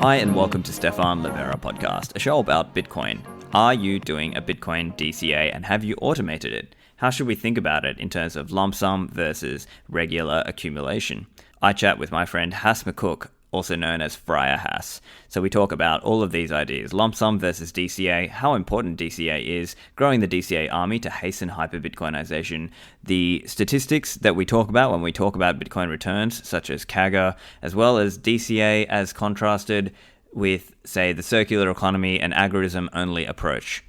Hi and welcome to Stefan Livera Podcast, a show about Bitcoin. Are you doing a Bitcoin DCA and have you automated it? How should we think about it in terms of lump sum versus regular accumulation? I chat with my friend McCook, also known as Friar Hass. So we talk about all of these ideas, lump sum versus DCA, how important DCA is, growing the DCA Army to hasten hyperbitcoinisation, the statistics that we talk about when we talk about Bitcoin returns, such as CAGR, as well as DCA as contrasted with, say, the circular economy and agorism only approach.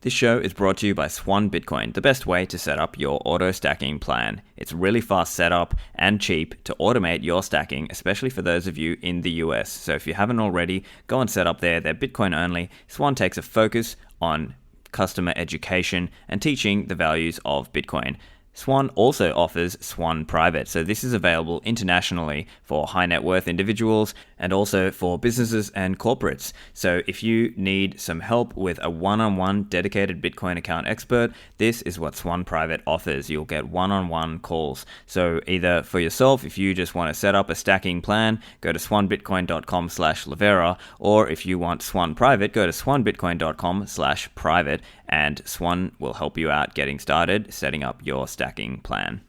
This show is brought to you by Swan Bitcoin, the best way to set up your auto stacking plan. It's really fast setup and cheap to automate your stacking, especially for those of you in the US. So if you haven't already, go and set up there. They're Bitcoin only. Swan takes a focus on customer education and teaching the values of Bitcoin. Swan also offers Swan Private, so this is available internationally for high net worth individuals and also for businesses and corporates. So if you need some help with a one-on-one dedicated Bitcoin account expert, this is what Swan Private offers. You'll get one-on-one calls. So either for yourself, if you just want to set up a stacking plan, go to swanbitcoin.com/Livera, or if you want Swan Private, go to swanbitcoin.com/private, and Swan will help you out getting started, setting up your stacking plan.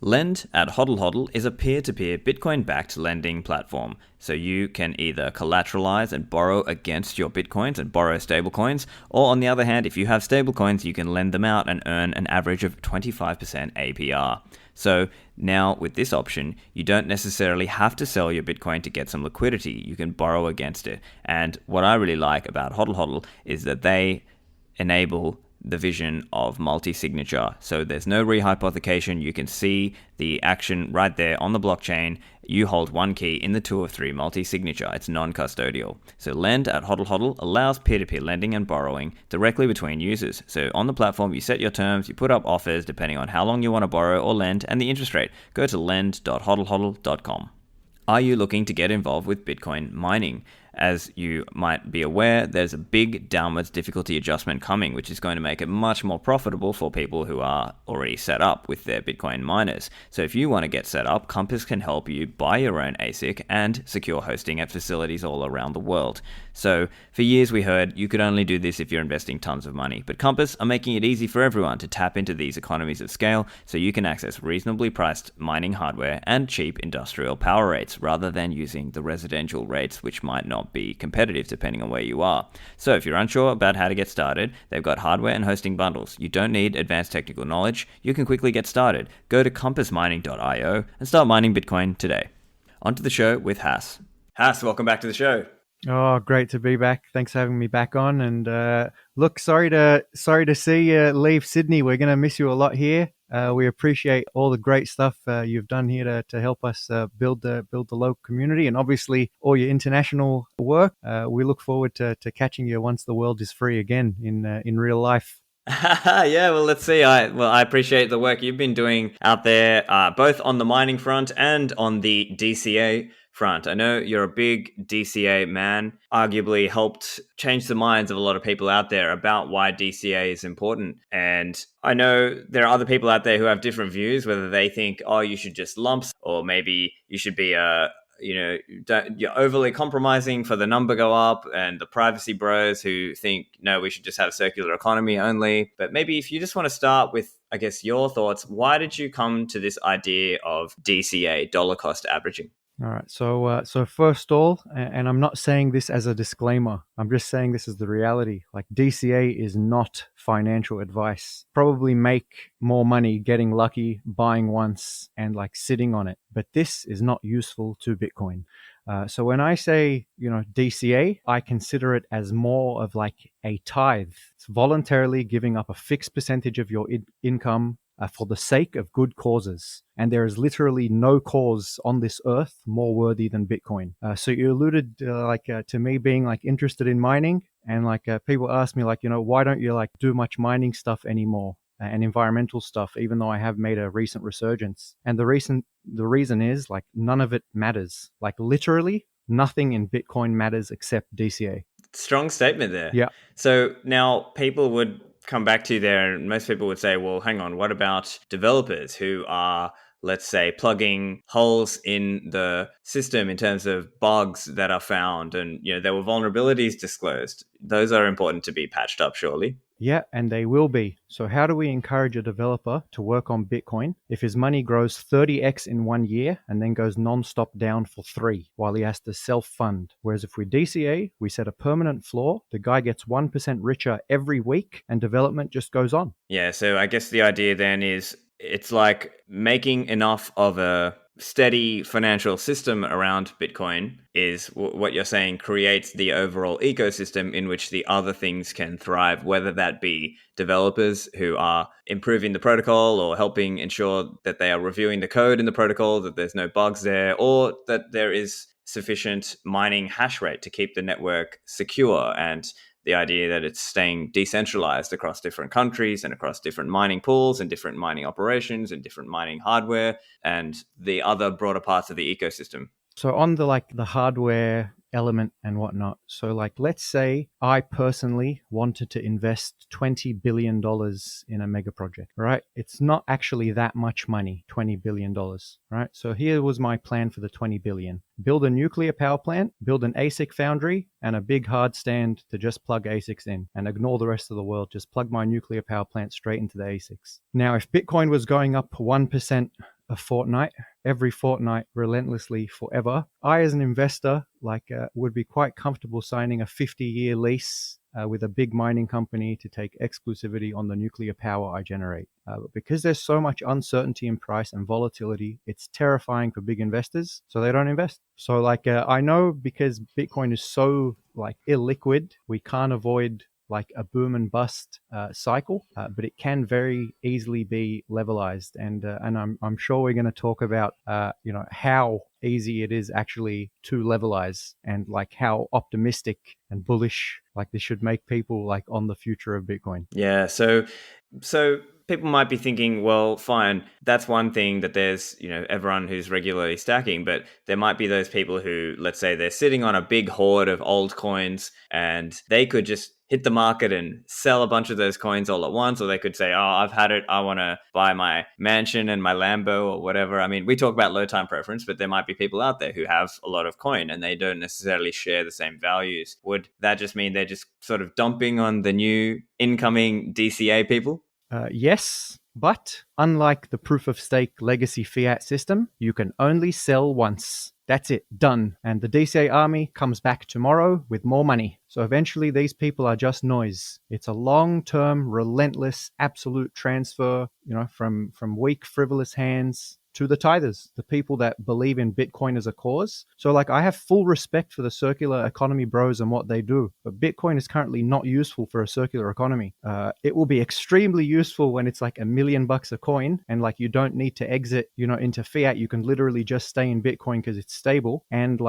Lend at HODL HODL is a peer-to-peer Bitcoin-backed lending platform. So you can either collateralize and borrow against your Bitcoins and borrow stablecoins, or on the other hand, if you have stablecoins, you can lend them out and earn an average of 25% APR. So now with this option, you don't necessarily have to sell your Bitcoin to get some liquidity. You can borrow against it. And what I really like about HODL HODL is that they enable the vision of multi-signature. So there's no rehypothecation. You can see the action right there on the blockchain. You hold one key in the 2 of 3 multi-signature. It's non-custodial. So Lend at HODL HODL allows peer-to-peer lending and borrowing directly between users. So on the platform, you set your terms, you put up offers depending on how long you want to borrow or lend, and the interest rate. Go to lend.hodlhodl.com. Are you looking to get involved with Bitcoin mining? As you might be aware, there's a big downwards difficulty adjustment coming, which is going to make it much more profitable for people who are already set up with their Bitcoin miners. So if you want to get set up, Compass can help you buy your own ASIC and secure hosting at facilities all around the world. So for years we heard you could only do this if you're investing tons of money, but Compass are making it easy for everyone to tap into these economies of scale so you can access reasonably priced mining hardware and cheap industrial power rates rather than using the residential rates, which might not be competitive depending on where you are. So if you're unsure about how to get started, they've got hardware and hosting bundles. You don't need advanced technical knowledge. You can quickly get started. Go to compassmining.io and start mining Bitcoin today. On to the show with Hass. Hass, welcome back to the show. Oh, great to be back. Thanks for having me back on. And look, sorry to see you leave Sydney. We're going to miss you a lot here. We appreciate all the great stuff you've done here to help us build the local community, and obviously all your international work. We look forward to catching you once the world is free again in real life. Yeah, well, let's see. I appreciate the work you've been doing out there, both on the mining front and on the DCA front. I know you're a big DCA man, arguably helped change the minds of a lot of people out there about why DCA is important. And I know there are other people out there who have different views, whether they think, oh, you should just lumps, or maybe you should be you're overly compromising for the number go up, and the privacy bros who think, no, we should just have circular economy only. But maybe if you just want to start with, I guess, your thoughts, why did you come to this idea of DCA, dollar cost averaging? All right. So first of all, and I'm not saying this as a disclaimer, I'm just saying this is the reality. Like, DCA is not financial advice. Probably make more money getting lucky, buying once, and like sitting on it. But this is not useful to Bitcoin. So when I say, DCA, I consider it as more of like a tithe. It's voluntarily giving up a fixed percentage of your income for the sake of good causes. And there is literally no cause on this earth more worthy than Bitcoin. So you alluded to me being like interested in mining, and people ask me why don't you do much mining stuff anymore and environmental stuff, even though I have made a recent resurgence. And the reason is none of it matters. Literally nothing in Bitcoin matters except DCA. Strong statement there. Yeah. So now people would come back to there, and most people would say, well, hang on, what about developers who are let's say, plugging holes in the system in terms of bugs that are found, and there were vulnerabilities disclosed. Those are important to be patched up, surely. Yeah, and they will be. So how do we encourage a developer to work on Bitcoin if his money grows 30x in 1 year and then goes non-stop down for 3 while he has to self-fund? Whereas if we DCA, we set a permanent floor, the guy gets 1% richer every week and development just goes on. Yeah, so I guess the idea then is it's like making enough of a steady financial system around Bitcoin is what you're saying creates the overall ecosystem in which the other things can thrive, whether that be developers who are improving the protocol or helping ensure that they are reviewing the code in the protocol, that there's no bugs there, or that there is sufficient mining hash rate to keep the network secure, and the idea that it's staying decentralized across different countries and across different mining pools and different mining operations and different mining hardware and the other broader parts of the ecosystem. So on the hardware element and whatnot. So let's say I personally wanted to invest $20 billion in a mega project, right? It's not actually that much money, $20 billion, right? So here was my plan for the 20 billion. Build a nuclear power plant, build an ASIC foundry, and a big hard stand to just plug ASICs in and ignore the rest of the world. Just plug my nuclear power plant straight into the ASICs. Now, if Bitcoin was going up 1% a fortnight, every fortnight, relentlessly forever, I, as an investor, would be quite comfortable signing a 50-year lease with a big mining company to take exclusivity on the nuclear power I generate. But because there's so much uncertainty in price and volatility, it's terrifying for big investors, so they don't invest. So I know because Bitcoin is so illiquid, we can't avoid a boom and bust cycle, but it can very easily be levelized, and I'm sure we're going to talk about how easy it is actually to levelize, and how optimistic and bullish this should make people on the future of Bitcoin. Yeah, so people might be thinking, well, fine, that's one thing that there's, everyone who's regularly stacking, but there might be those people who, let's say they're sitting on a big hoard of old coins and they could just hit the market and sell a bunch of those coins all at once, or they could say, oh, I've had it, I want to buy my mansion and my Lambo or whatever. I mean, we talk about low time preference, but there might be people out there who have a lot of coin and they don't necessarily share the same values. Would that just mean they're just sort of dumping on the new incoming DCA people? Yes, but unlike the proof of stake legacy fiat system, you can only sell once. That's it, done. And the DCA Army comes back tomorrow with more money. So eventually these people are just noise. It's a long-term, relentless, absolute transfer, from weak, frivolous hands to the tithers, the people that believe in Bitcoin as a cause. So I have full respect for the circular economy bros and what they do, but Bitcoin is currently not useful for a circular economy. It will be extremely useful when it's $1 million a coin and you don't need to exit, into fiat. You can literally just stay in Bitcoin because it's stable. And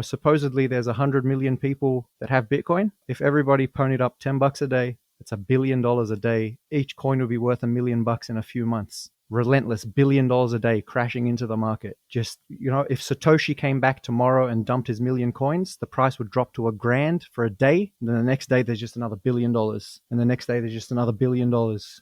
supposedly there's 100 million people that have Bitcoin. If everybody ponied up $10 a day, it's $1 billion a day. Each coin will be worth $1 million in a few months. Relentless $1 billion a day crashing into the market. Just, if Satoshi came back tomorrow and dumped his million coins, the price would drop to $1,000 for a day. And then the next day, there's just another $1 billion. And the next day, there's just another $1 billion.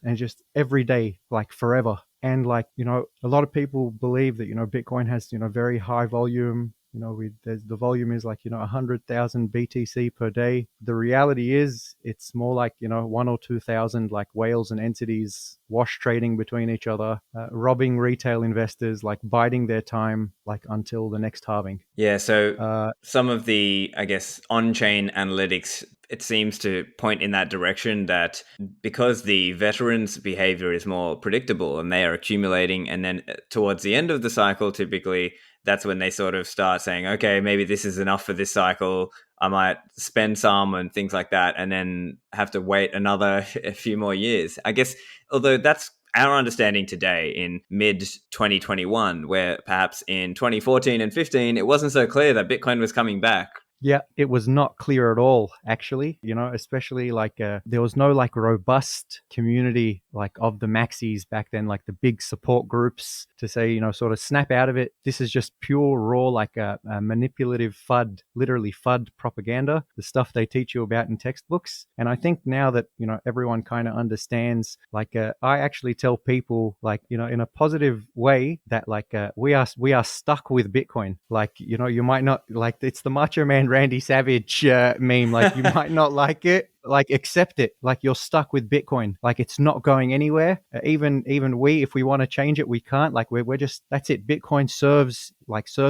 And just every day, forever. And a lot of people believe that, Bitcoin has, very high volume. The volume is 100,000 BTC per day. The reality is it's more 1 or 2,000 whales and entities wash trading between each other, robbing retail investors, biding their time until the next halving. Yeah, so some of the, I guess, on-chain analytics, it seems to point in that direction, that because the veterans' behavior is more predictable and they are accumulating, and then towards the end of the cycle, typically, that's when they sort of start saying, okay, maybe this is enough for this cycle. I might spend some and things like that, and then have to wait a few more years. I guess, although that's our understanding today in mid 2021, where perhaps in 2014 and 15, it wasn't so clear that Bitcoin was coming back. Yeah, it was not clear at all, actually, especially like there was no like robust community like of the maxis back then, like the big support groups to say, sort of snap out of it. This is just pure raw, like a manipulative FUD, literally FUD propaganda, the stuff they teach you about in textbooks. And I think now that, everyone kind of understands, like I actually tell people like, in a positive way that like we are stuck with Bitcoin. Like, you might not like, it's the Macho Man Randy Savage meme. Like, you might not like it, like accept it. Like, you're stuck with Bitcoin. Like, it's not going anywhere. Even we, if we want to change it, we can't. Like, we're just, that's it. Bitcoin serves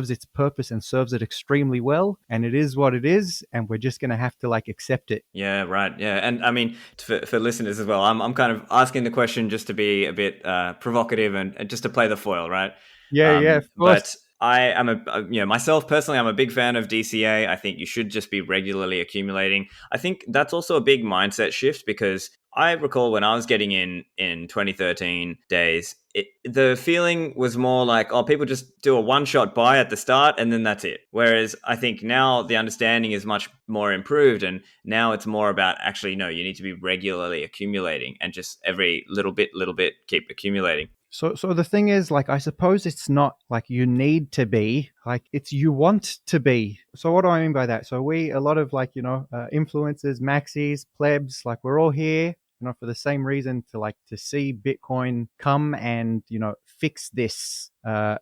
its purpose and serves it extremely well, and it is what it is, and we're just gonna have to like accept it. Yeah, right. Yeah, and I mean, for listeners as well, I'm kind of asking the question just to be a bit provocative and just to play the foil, right? Yeah, of But course. I am myself personally, I'm a big fan of DCA. I think you should just be regularly accumulating. I think that's also a big mindset shift, because I recall when I was getting in 2013 days, the feeling was more like, oh, people just do a one-shot buy at the start and then that's it. Whereas I think now the understanding is much more improved, and now it's more about actually, no, you need to be regularly accumulating and just every little bit, keep accumulating. So the thing is, like, I suppose it's not like you need to be, like, it's you want to be. So what do I mean by that? So a lot of like, influencers, maxis, plebs, like we're all here, for the same reason, to see Bitcoin come and, fix this.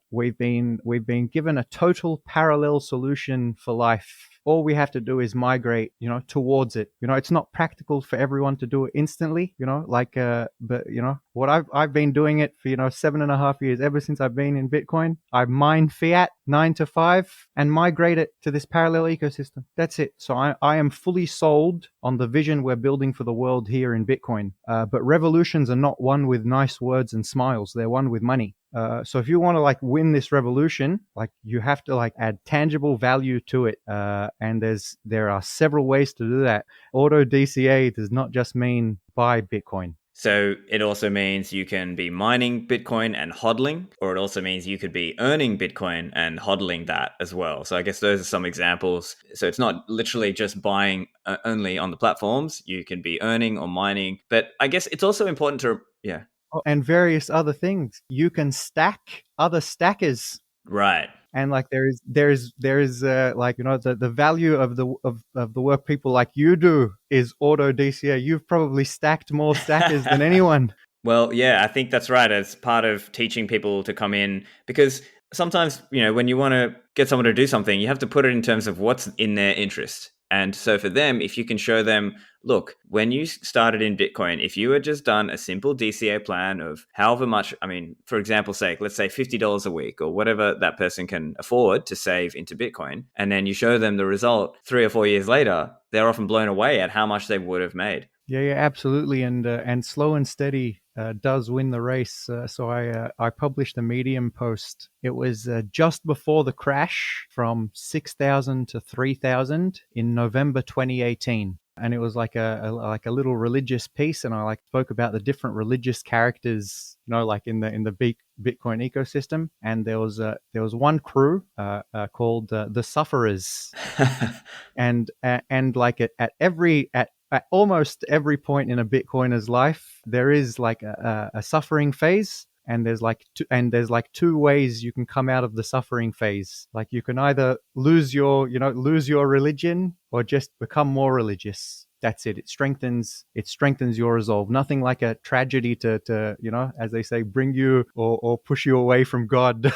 We've been given a total parallel solution for life. All we have to do is migrate, towards it. It's not practical for everyone to do it instantly, but what I've been doing it for, 7.5 years, ever since I've been in Bitcoin. I mine fiat 9 to 5 and migrate it to this parallel ecosystem. That's it. So I am fully sold on the vision we're building for the world here in Bitcoin. But revolutions are not won with nice words and smiles. They're won with money. So if you want to like win this revolution, like you have to like add tangible value to it. And there are several ways to do that. Auto DCA does not just mean buy Bitcoin. So it also means you can be mining Bitcoin and hodling, or it also means you could be earning Bitcoin and hodling that as well. So I guess those are some examples. So it's not literally just buying only on the platforms. You can be earning or mining. But I guess it's also important to, yeah. And various other things. You can stack other stackers. Right. And like there is like the value of the work people like you do is auto DCA. You've probably stacked more stackers than anyone. Well, yeah, I think that's right. As part of teaching people to come in, because sometimes, when you want to get someone to do something, you have to put it in terms of what's in their interest. And so for them, if you can show them, look, when you started in Bitcoin, if you had just done a simple DCA plan of however much, I mean, for example's sake, let's say $50 a week or whatever that person can afford to save into Bitcoin, and then you show them the result 3 or 4 years later, they're often blown away at how much they would have made. Yeah, absolutely. And slow and steady does win the race. So I published a Medium post. It was just before the crash from 6,000 to 3,000 in November 2018. And it was like a little religious piece, and I like spoke about the different religious characters, like in the Bitcoin ecosystem. And there was one crew called the Sufferers, and like at almost every point in a Bitcoiner's life, there is like a suffering phase. And there's like two ways you can come out of the suffering phase. Like you can either lose your religion or just become more religious. That's it. It strengthens your resolve. Nothing like a tragedy to as they say, bring you or push you away from God.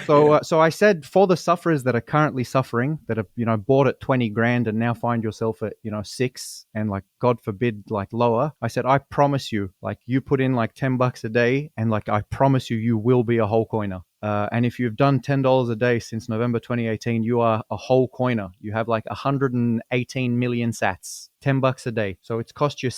So I said, for the sufferers that are currently suffering, that have bought at 20 grand and now find yourself at 6, and like God forbid like lower, I said, I promise you, like you put in like $10 a day, and like I promise you will be a whole coiner. And if you've done $10 a day since November 2018, you are a whole coiner. You have like 118 million sats, $10 a day. So it's cost you,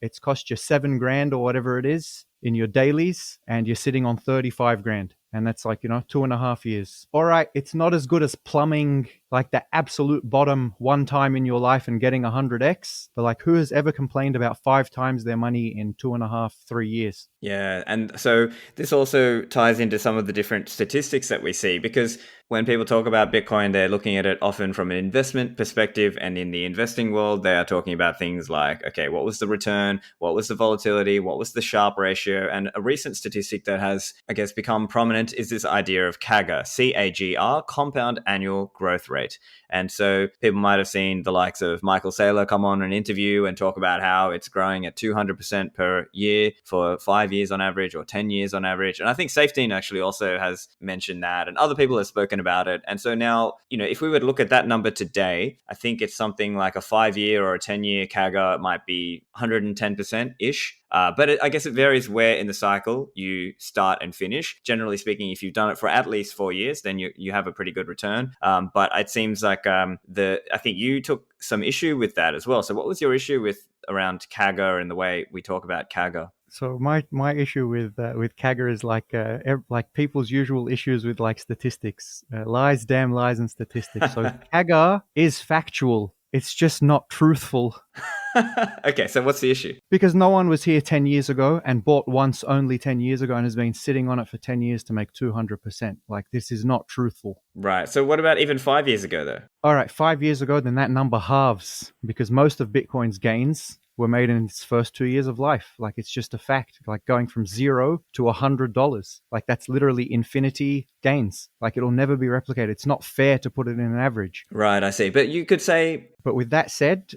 it's cost you 7 grand or whatever it is in your dailies, and you're sitting on 35 grand. And that's like, 2.5 years. All right, it's not as good as plumbing like the absolute bottom one time in your life and getting 100x. But like, who has ever complained about 5 times their money in 2.5, 3 years? Yeah, and so this also ties into some of the different statistics that we see, because when people talk about Bitcoin, they're looking at it often from an investment perspective. And in the investing world, they are talking about things like, okay, what was the return? What was the volatility? What was the Sharpe ratio? And a recent statistic that has, I guess, become prominent is this idea of CAGR, CAGR, compound annual growth rate. And so people might have seen the likes of Michael Saylor come on an interview and talk about how it's growing at 200% per year for 5 years on average or 10 years on average. And I think Safety actually also has mentioned that, and other people have spoken about it. And so now, if we were to look at that number today, I think it's something like a 5-year or a 10-year CAGR might be 110%-ish. But I guess it varies where in the cycle you start and finish. Generally speaking, if you've done it for at least 4 years, then you have a pretty good return. But it seems like I think you took some issue with that as well. So what was your issue with around CAGR and the way we talk about CAGR? So my issue with CAGR is like people's usual issues with like statistics, lies, damn lies, and statistics. So CAGR is factual. It's just not truthful. Okay, so what's the issue? Because no one was here 10 years ago and bought once only 10 years ago and has been sitting on it for 10 years to make 200%. Like, this is not truthful. Right. So what about even 5 years ago, though? All right, 5 years ago, then that number halves because most of Bitcoin's gains were made in its first 2 years of life. Like, it's just a fact. Like, going from $0 to $100. Like, that's literally infinity gains. Like, it'll never be replicated. It's not fair to put it in an average. Right, I see. But you could say... But with that said,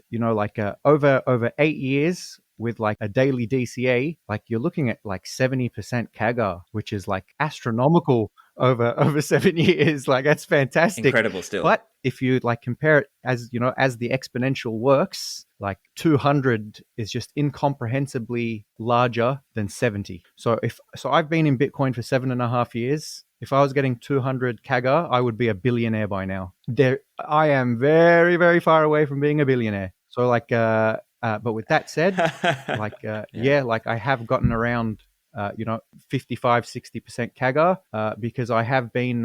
over 8 years with like a daily DCA, like you're looking at like 70% CAGR, which is like astronomical over 7 years. Like, that's fantastic. Incredible still. But if you like compare it as the exponential works, like 200 is just incomprehensibly larger than 70. So I've been in Bitcoin for 7.5 years. If I was getting 200 CAGR, I would be a billionaire by now. I am very, very far away from being a billionaire. So but with that said, like I have gotten around 55-60% CAGR because I have been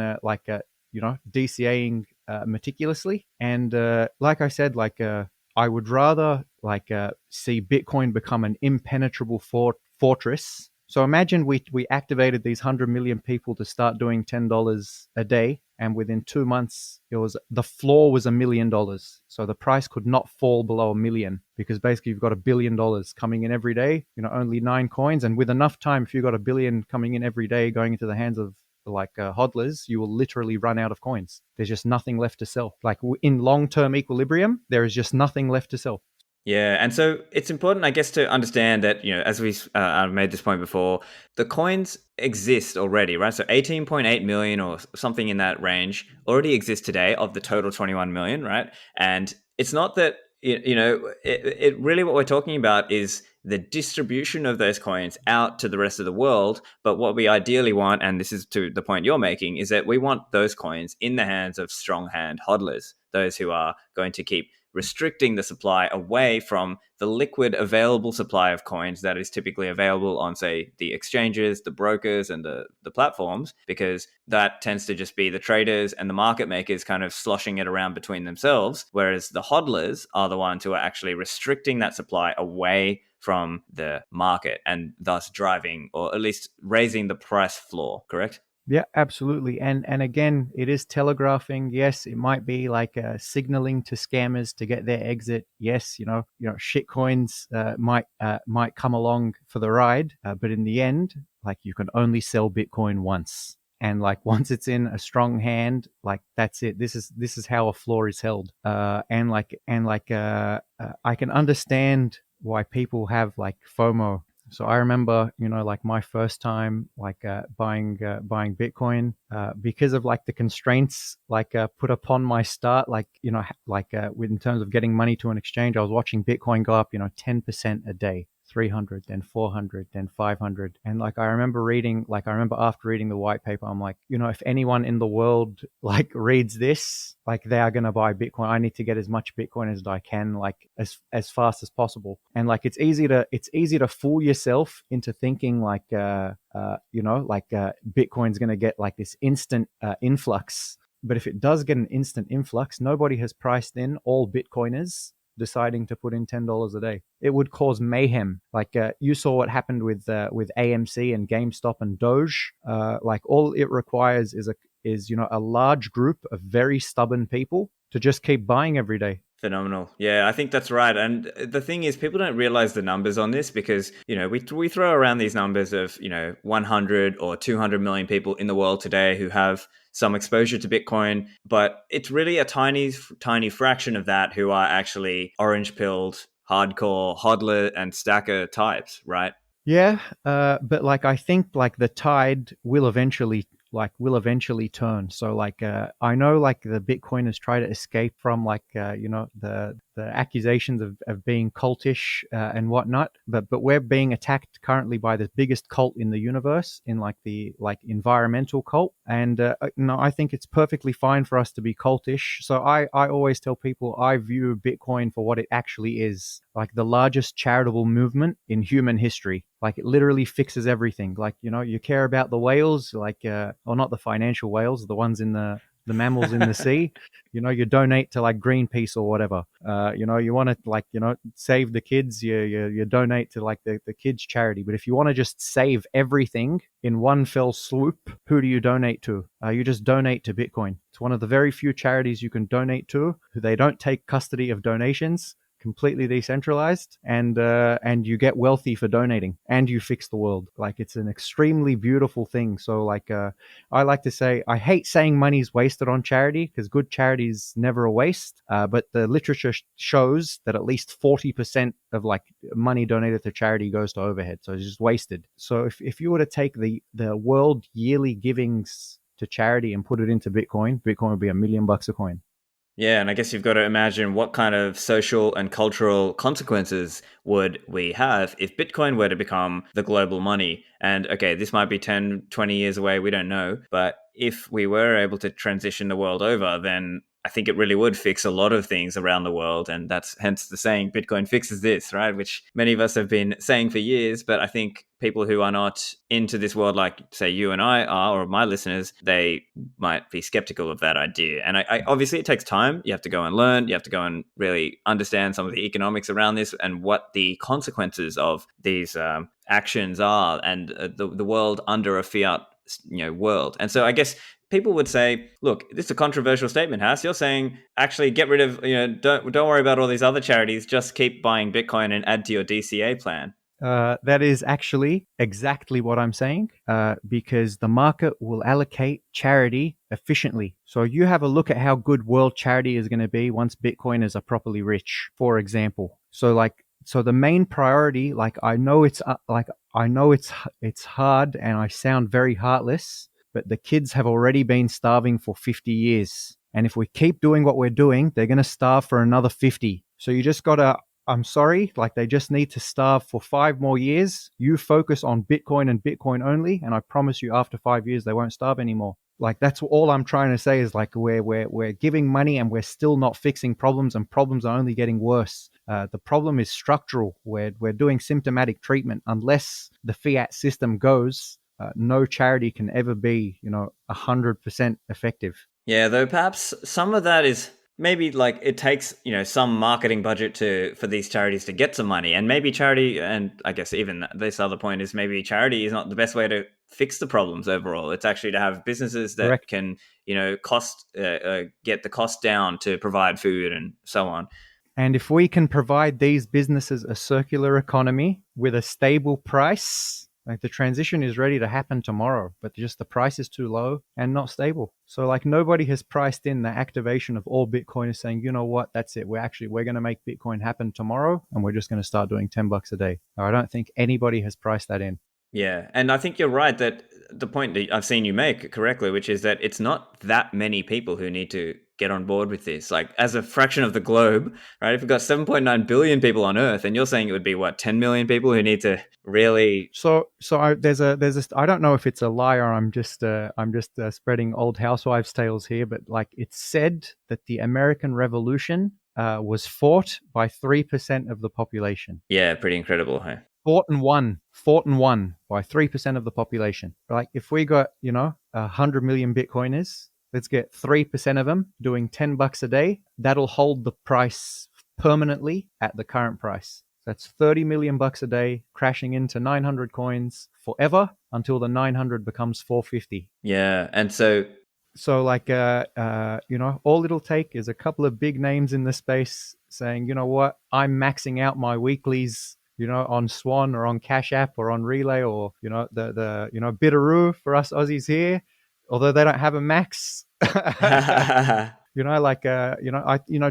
DCAing meticulously. And like I said, I would rather see Bitcoin become an impenetrable fortress. So imagine we activated these 100 million people to start doing $10 a day, and within 2 months, the floor was $1 million. So the price could not fall below $1 million because basically you've got $1 billion coming in every day. Only 9 coins, and with enough time, if you've got $1 billion coming in every day going into the hands of hodlers, you will literally run out of coins. There's just nothing left to sell. Like, in long-term equilibrium, there is just nothing left to sell. Yeah, and so it's important, I guess, to understand that, as I've made this point before, the coins exist already, right? So 18.8 million or something in that range already exist today of the total 21 million, right? And it's not that, it really, what we're talking about is the distribution of those coins out to the rest of the world. But what we ideally want, and this is to the point you're making, is that we want those coins in the hands of strong hand hodlers, those who are going to keep restricting the supply away from the liquid available supply of coins that is typically available on, say, the exchanges, the brokers, and the platforms, because that tends to just be the traders and the market makers kind of sloshing it around between themselves, whereas the hodlers are the ones who are actually restricting that supply away from the market and thus driving, or at least raising, the price floor, correct? Yeah, absolutely. And again, it is telegraphing. Yes, it might be like signaling to scammers to get their exit. Yes, shit coins might come along for the ride, but in the end, like, you can only sell Bitcoin once. And like, once it's in a strong hand, like, that's it. This is how a floor is held. I can understand why people have like FOMO. So I remember, my first time, buying Bitcoin, because of like the constraints, put upon my start, in terms of getting money to an exchange, I was watching Bitcoin go up, 10% a day. 300, then 400, then 500. And I remember after reading the white paper, I'm like, if anyone in the world reads this, they are going to buy Bitcoin. I need to get as much Bitcoin as I can, as fast as possible. And it's easy to fool yourself into thinking Bitcoin's going to get this instant influx. But if it does get an instant influx, nobody has priced in all Bitcoiners deciding to put in $10 a day. It would cause mayhem. Like you saw what happened with AMC and GameStop and Doge. Like all it requires is a large group of very stubborn people to just keep buying every day. Phenomenal. Yeah, I think that's right. And the thing is, people don't realize the numbers on this because, we throw around these numbers of, 100 or 200 million people in the world today who have some exposure to Bitcoin, but it's really a tiny, tiny fraction of that who are actually orange-pilled, hardcore hodler and stacker types, right? Yeah, but like I think like the tide will eventually turn. So like I know like the Bitcoiners try to escape from like the accusations of being cultish and whatnot, but we're being attacked currently by the biggest cult in the universe, in like the environmental cult, and I think it's perfectly fine for us to be cultish. So I always tell people I view Bitcoin for what it actually is, like the largest charitable movement in human history. Like it literally fixes everything. Like you care about the whales, like or not the financial whales, the ones in the mammals in the sea. You donate to like Greenpeace or whatever. You want to like save the kids. You donate to like the kids charity. But if you want to just save everything in one fell swoop, who do you donate to? You just donate to Bitcoin. It's one of the very few charities you can donate to. They don't take custody of donations. Completely decentralized, and you get wealthy for donating, and you fix the world. Like it's an extremely beautiful thing. So like I like to say, I hate saying money's wasted on charity because good charity is never a waste. But the literature shows that at least 40% of like money donated to charity goes to overhead, so it's just wasted. So if you were to take the world yearly givings to charity and put it into Bitcoin would be $1 million a coin. Yeah, and I guess you've got to imagine what kind of social and cultural consequences would we have if Bitcoin were to become the global money. And okay, this might be 10, 20 years away, we don't know. But if we were able to transition the world over, then I think it really would fix a lot of things around the world. And that's hence the saying, Bitcoin fixes this, right? Which many of us have been saying for years. But I think people who are not into this world, like say you and I are, or my listeners, they might be skeptical of that idea. And I obviously it takes time. You have to go and learn. You have to go and really understand some of the economics around this and what the consequences of these actions are, and the world under a fiat world. And so I guess people would say, look, this is a controversial statement, Has. You're saying actually get rid of, don't worry about all these other charities, just keep buying Bitcoin and add to your DCA plan. That is actually exactly what I'm saying, because the market will allocate charity efficiently. So you have a look at how good world charity is going to be once Bitcoiners are properly rich, for example. So the main priority, like I know it's hard and I sound very heartless, but the kids have already been starving for 50 years. And if we keep doing what we're doing, they're going to starve for another 50. So you just got to, I'm sorry, like they just need to starve for 5 more years. You focus on Bitcoin and Bitcoin only, and I promise you after 5 years, they won't starve anymore. Like that's all I'm trying to say is like we're giving money and we're still not fixing problems, and problems are only getting worse. The problem is structural. We're doing symptomatic treatment. Unless the fiat system goes, no charity can ever be 100% effective. Yeah, though perhaps some of that is maybe like it takes some marketing budget for these charities to get some money, and maybe charity, and I guess even this other point is maybe charity is not the best way to fix the problems overall. It's actually to have businesses that Correct. can cost get the cost down to provide food and so on. And if we can provide these businesses a circular economy with a stable price, like the transition is ready to happen tomorrow, but just the price is too low and not stable. So like nobody has priced in the activation of all Bitcoiners saying, you know what, that's it. We're going to make Bitcoin happen tomorrow, and we're just going to start doing $10 a day. I don't think anybody has priced that in. Yeah, and I think you're right that the point that I've seen you make correctly, which is that it's not that many people who need to get on board with this. Like as a fraction of the globe, right? If we've got 7.9 billion people on Earth, and you're saying it would be what, 10 million people who need to really. There's a I don't know if it's a lie or I'm just spreading old housewives' tales here, but like it's said that the American Revolution was fought by 3% of the population. Yeah, pretty incredible, huh? Fought and won by 3% of the population. Like if we got 100 million Bitcoiners, Let's get 3% of them doing $10 a day. That'll hold the price permanently at the current price. That's 30 million bucks a day crashing into 900 coins forever until the 900 becomes 450. Yeah. And so like, all it'll take is a couple of big names in the space saying, you know what, I'm maxing out my weeklies, on Swan or on Cash App or on Relay or, the Bitteroo for us Aussies here, although they don't have a max.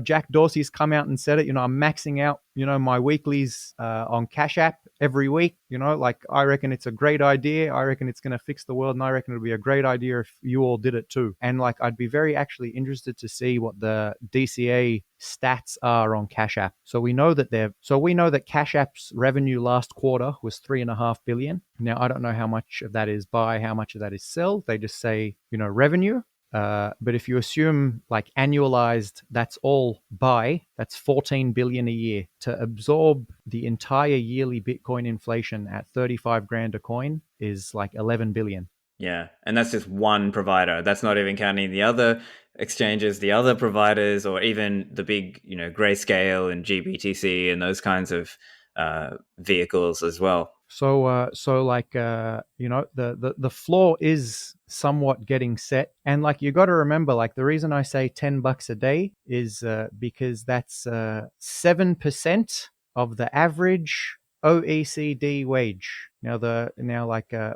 Jack Dorsey's come out and said it, I'm maxing out, my weeklies on Cash App every week. I reckon it's a great idea. I reckon it's going to fix the world, and I reckon it'll be a great idea if you all did it too. And I'd be very actually interested to see what the DCA stats are on Cash App. So we know that Cash App's revenue last quarter was $3.5 billion. Now I don't know how much of that is buy, how much of that is sell. They just say, revenue. But if you assume annualized, that's all buy, that's 14 billion a year. To absorb the entire yearly Bitcoin inflation at 35 grand a coin is 11 billion. Yeah. And that's just one provider. That's not even counting the other exchanges, the other providers, or even the big, Grayscale and GBTC and those kinds of vehicles as well. So the floor is somewhat getting set. And you got to remember, the reason I say $10 a day is because that's 7% of the average OECD wage.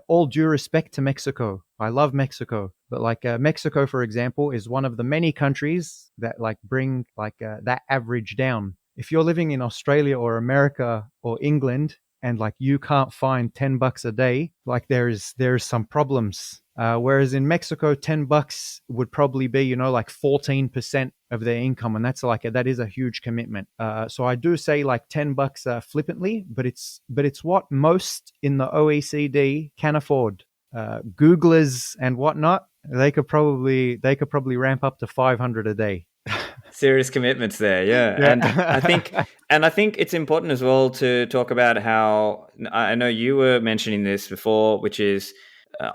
All due respect to Mexico, I love Mexico, but Mexico, for example, is one of the many countries that bring that average down. If you're living in Australia or America or England, and you can't find $10 a day, there's some problems. Whereas in Mexico, $10 would probably be 14% of their income, and that is a huge commitment. So I do say $10 flippantly, but it's what most in the OECD can afford. Googlers and whatnot, they could probably ramp up to 500 a day. Serious commitments there, yeah. And I think it's important as well to talk about how, I know you were mentioning this before, which is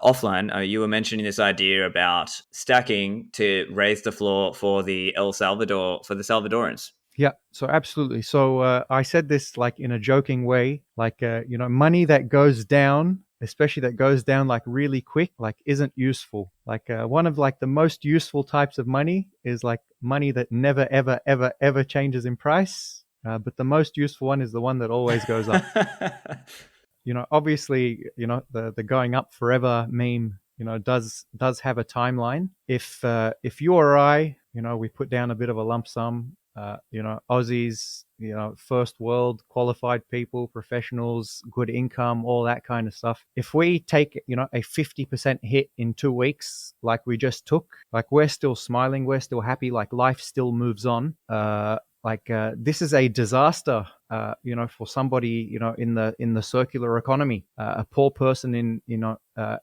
offline. You were mentioning this idea about stacking to raise the floor for the Salvadorans. Yeah, so absolutely. So I said this in a joking way, money that goes down, especially that goes down really quick, isn't useful. One of the most useful types of money is money that never, ever, ever, ever changes in price. But the most useful one is the one that always goes up. Obviously, the going up forever meme, does have a timeline. If you or I, we put down a bit of a lump sum, Aussies, first world, qualified people, professionals, good income, all that kind of stuff. If we take, a 50% hit in 2 weeks, like we just took, we're still smiling, we're still happy, life still moves on. This is a disaster, for somebody, in the circular economy, a poor person in,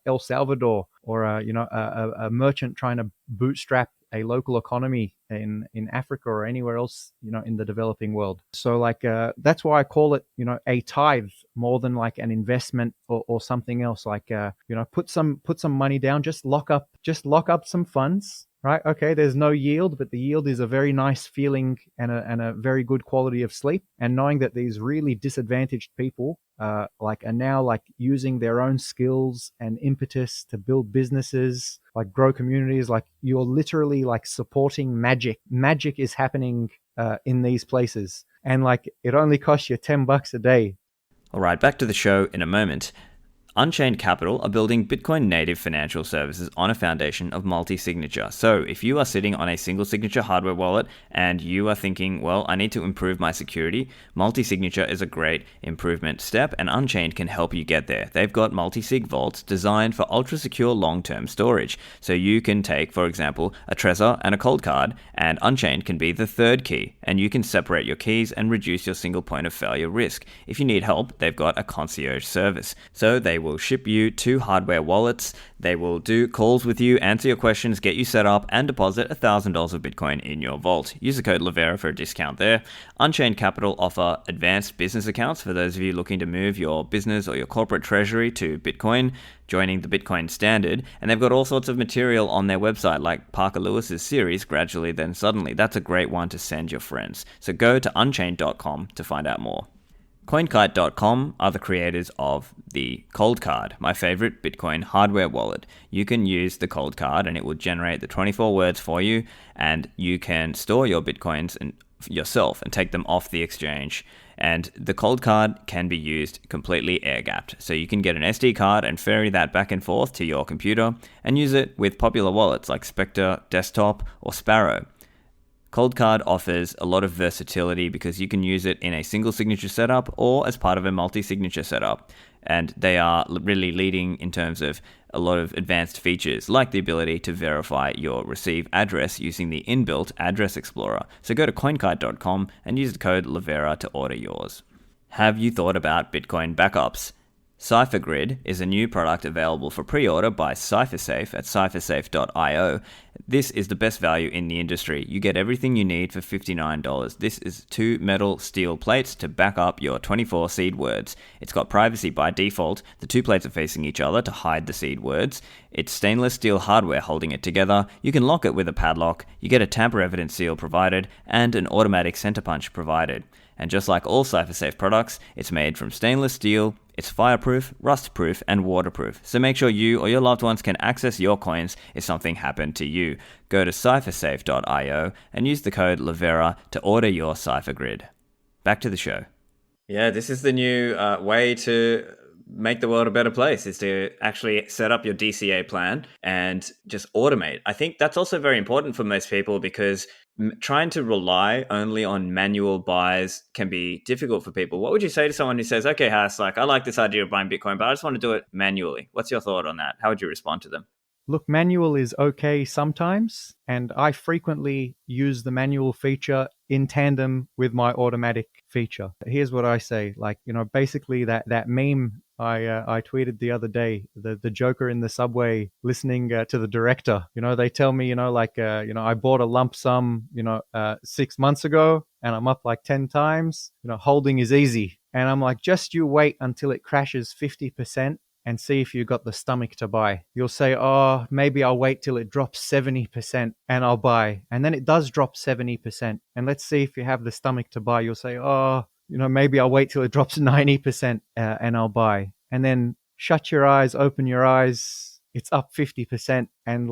El Salvador, or a merchant trying to bootstrap a local economy in Africa or anywhere else, in the developing world. So that's why I call it, a tithe more than an investment or something else. Put some money down, just lock up some funds. Right. Okay. There's no yield, but the yield is a very nice feeling and a very good quality of sleep. And knowing that these really disadvantaged people, are now using their own skills and impetus to build businesses, grow communities. You're literally supporting magic. Magic is happening in these places, and it only costs you $10 a day. All right. Back to the show in a moment. Unchained Capital are building Bitcoin native financial services on a foundation of multi-signature. So if you are sitting on a single signature hardware wallet and you are thinking, well, I need to improve my security, multi-signature is a great improvement step, and Unchained can help you get there. They've got multi-sig vaults designed for ultra-secure long-term storage. So you can take, for example, a Trezor and a cold card, and Unchained can be the third key, and you can separate your keys and reduce your single point of failure risk. If you need help, they've got a concierge service. So they will will ship you 2 hardware wallets. They will do calls with you, answer your questions, get you set up, and deposit $1,000 of Bitcoin in your vault. Use the code Livera for a discount there. Unchained Capital offer advanced business accounts for those of you looking to move your business or your corporate treasury to Bitcoin, joining the Bitcoin standard. And they've got all sorts of material on their website, like Parker Lewis's series, Gradually Then Suddenly. That's a great one to send your friends. So go to unchained.com to find out more. CoinKite.com are the creators of the Cold Card, my favorite Bitcoin hardware wallet. You can use the Cold Card and it will generate the 24 words for you, and you can store your Bitcoins yourself and take them off the exchange. And the Cold Card can be used completely air-gapped. So you can get an SD card and ferry that back and forth to your computer and use it with popular wallets like Spectre, Desktop, or Sparrow. Cold Card offers a lot of versatility because you can use it in a single signature setup or as part of a multi-signature setup. And they are really leading in terms of a lot of advanced features, like the ability to verify your receive address using the inbuilt Address Explorer. So go to coinkite.com and use the code Livera to order yours. Have you thought about Bitcoin backups? CipherGrid is a new product available for pre-order by CipherSafe at cyphersafe.io. This is the best value in the industry. You get everything you need for $59. This is 2 metal steel plates to back up your 24 seed words. It's got privacy by default. The 2 plates are facing each other to hide the seed words. It's stainless steel hardware holding it together. You can lock it with a padlock. You get a tamper-evident seal provided and an automatic center punch provided. And just like all CipherSafe products, it's made from stainless steel. It's fireproof, rust-proof, and waterproof. So make sure you or your loved ones can access your coins if something happened to you. Go to cyphersafe.io and use the code Livera to order your CipherGrid. Back to the show. Yeah, this is the new way to make the world a better place, is to actually set up your DCA plan and just automate. I think that's also very important for most people because trying to rely only on manual buys can be difficult for people. What would you say to someone who says, okay, Haas, like I like this idea of buying Bitcoin, but I just want to do it manually? What's your thought on that? How would you respond to them? Look, manual is okay sometimes, and I frequently use the manual feature in tandem with my automatic feature. Here's what I say, basically that meme I tweeted the other day, the Joker in the subway listening to the director. They tell me, I bought a lump sum, 6 months ago, and I'm up like 10 times. Holding is easy. And I'm like, just you wait until it crashes 50%. And see if you got the stomach to buy. You'll say, oh, maybe I'll wait till it drops 70% and I'll buy. And then it does drop 70%. And let's see if you have the stomach to buy. You'll say, oh, maybe I'll wait till it drops 90% and I'll buy. And then shut your eyes, open your eyes. It's up 50%. And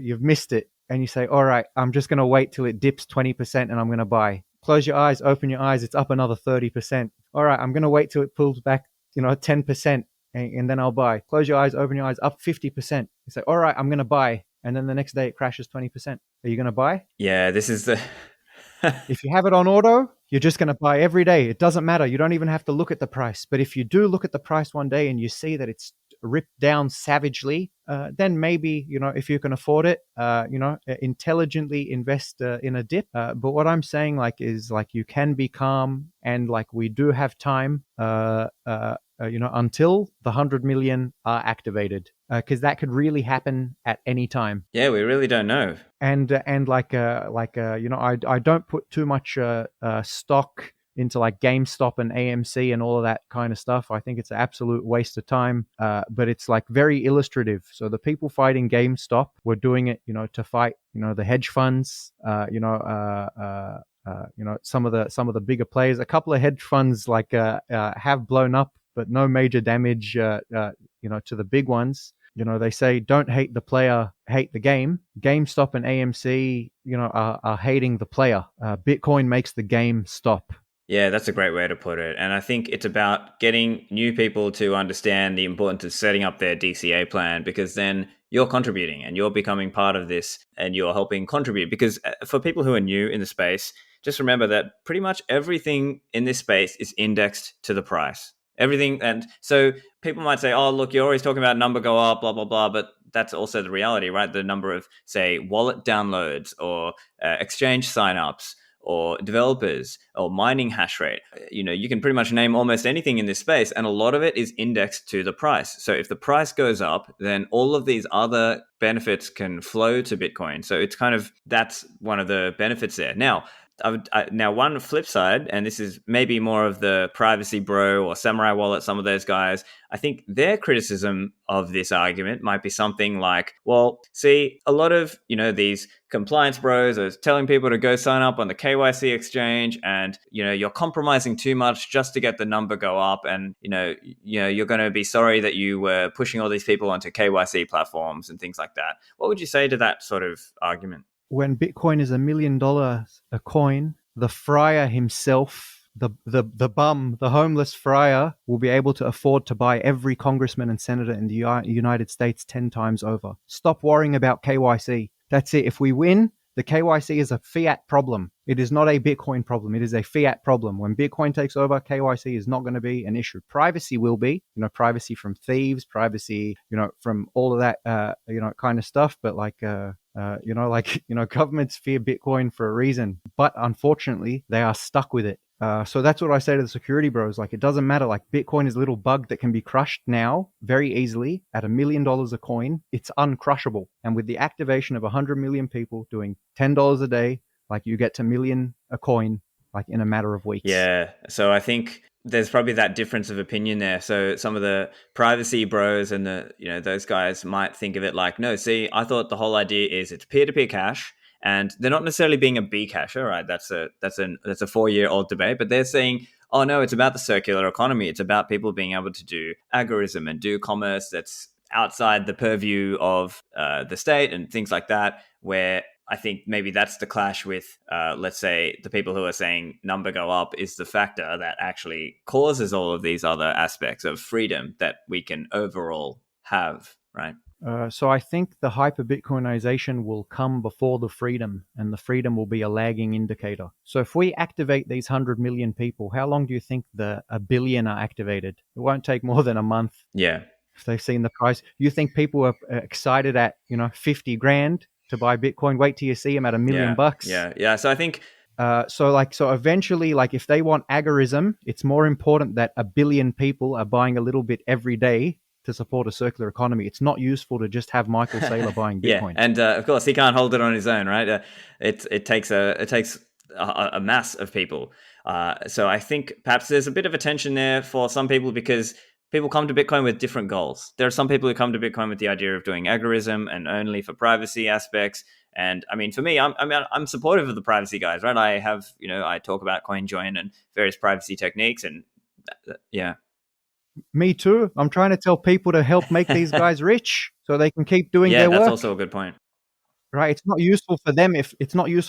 you've missed it. And you say, all right, I'm just going to wait till it dips 20% and I'm going to buy. Close your eyes, open your eyes. It's up another 30%. All right, I'm going to wait till it pulls back, 10%. And then I'll buy. Close your eyes, open your eyes, up 50%. You say, all right, I'm going to buy. And then the next day it crashes 20%. Are you going to buy? Yeah, this is the... If you have it on auto, you're just going to buy every day. It doesn't matter. You don't even have to look at the price. But if you do look at the price one day and you see that it's ripped down savagely, then maybe, if you can afford it, intelligently invest in a dip. But what I'm saying is you can be calm and we do have time, until the 100 million are activated, because that could really happen at any time. Yeah, we really don't know. And I don't put too much stock into GameStop and AMC and all of that kind of stuff. I think it's an absolute waste of time. But it's very illustrative. So the people fighting GameStop were doing it, to fight, the hedge funds, some of the bigger players. A couple of hedge funds have blown up, but no major damage, to the big ones. They say don't hate the player, hate the game. GameStop and AMC, are hating the player. Bitcoin makes the game stop. Yeah, that's a great way to put it. And I think it's about getting new people to understand the importance of setting up their DCA plan, because then you're contributing and you're becoming part of this and you're helping contribute. Because for people who are new in the space, just remember that pretty much everything in this space is indexed to the price. Everything. And so people might say, oh, look, you're always talking about number go up, blah, blah, blah. But that's also the reality, right? The number of, say, wallet downloads or exchange signups or developers or mining hash rate. You can pretty much name almost anything in this space, and a lot of it is indexed to the price. So if the price goes up, then all of these other benefits can flow to Bitcoin. So it's that's one of the benefits there. Now, one flip side, and this is maybe more of the privacy bro or samurai wallet, some of those guys, I think their criticism of this argument might be something like, well, see, a lot of, these compliance bros are telling people to go sign up on the KYC exchange, and, you're compromising too much just to get the number go up. And, you're going to be sorry that you were pushing all these people onto KYC platforms and things like that. What would you say to that sort of argument? When Bitcoin is $1 million a coin, the friar himself, the bum, the homeless friar, will be able to afford to buy every congressman and senator in the United States 10 times over. Stop worrying about KYC. That's it. If we win, the KYC is a fiat problem. It is not a Bitcoin problem. It is a fiat problem. When Bitcoin takes over, KYC is not going to be an issue. Privacy will be, privacy from thieves, privacy, from all of that, kind of stuff. But governments fear Bitcoin for a reason, but unfortunately they are stuck with it. So that's what I say to the security bros. Like, it doesn't matter. Like, Bitcoin is a little bug that can be crushed now very easily at $1 million a coin. It's uncrushable. And with the activation of 100 million people doing $10 a day, like, you get to million a coin, like, in a matter of weeks. Yeah. So I think there's probably that difference of opinion there. So some of the privacy bros and those guys might think of it like, no, see, I thought the whole idea is it's peer-to-peer cash. And they're not necessarily being a Bcasher, right? That's a 4-year-old debate, but they're saying, oh no, it's about the circular economy. It's about people being able to do agorism and do commerce that's outside the purview of the state and things like that. Where I think maybe that's the clash with, let's say, the people who are saying number go up is the factor that actually causes all of these other aspects of freedom that we can overall have, right? So I think the hyperbitcoinization will come before the freedom, and the freedom will be a lagging indicator. So if we activate these 100 million people, how long do you think a billion are activated? It won't take more than a month. Yeah. If they've seen the price, you think people are excited at 50 grand to buy Bitcoin? Wait till you see them at $1 million bucks. Yeah. So I think. So eventually, like, if they want agorism, it's more important that 1 billion people are buying a little bit every day to support a circular economy. It's not useful to just have Michael Saylor buying Bitcoin. Yeah, and of course he can't hold it on his own, right? It takes a mass of people. So I think perhaps there's a bit of a tension there for some people, because people come to Bitcoin with different goals. There are some people who come to Bitcoin with the idea of doing agorism and only for privacy aspects. And I mean, for me, I'm supportive of the privacy guys, right? I have, I talk about CoinJoin and various privacy techniques, and yeah. Me too. I'm trying to tell people to help make these guys rich so they can keep doing their work. Yeah, that's also a good point. Right. It's not useful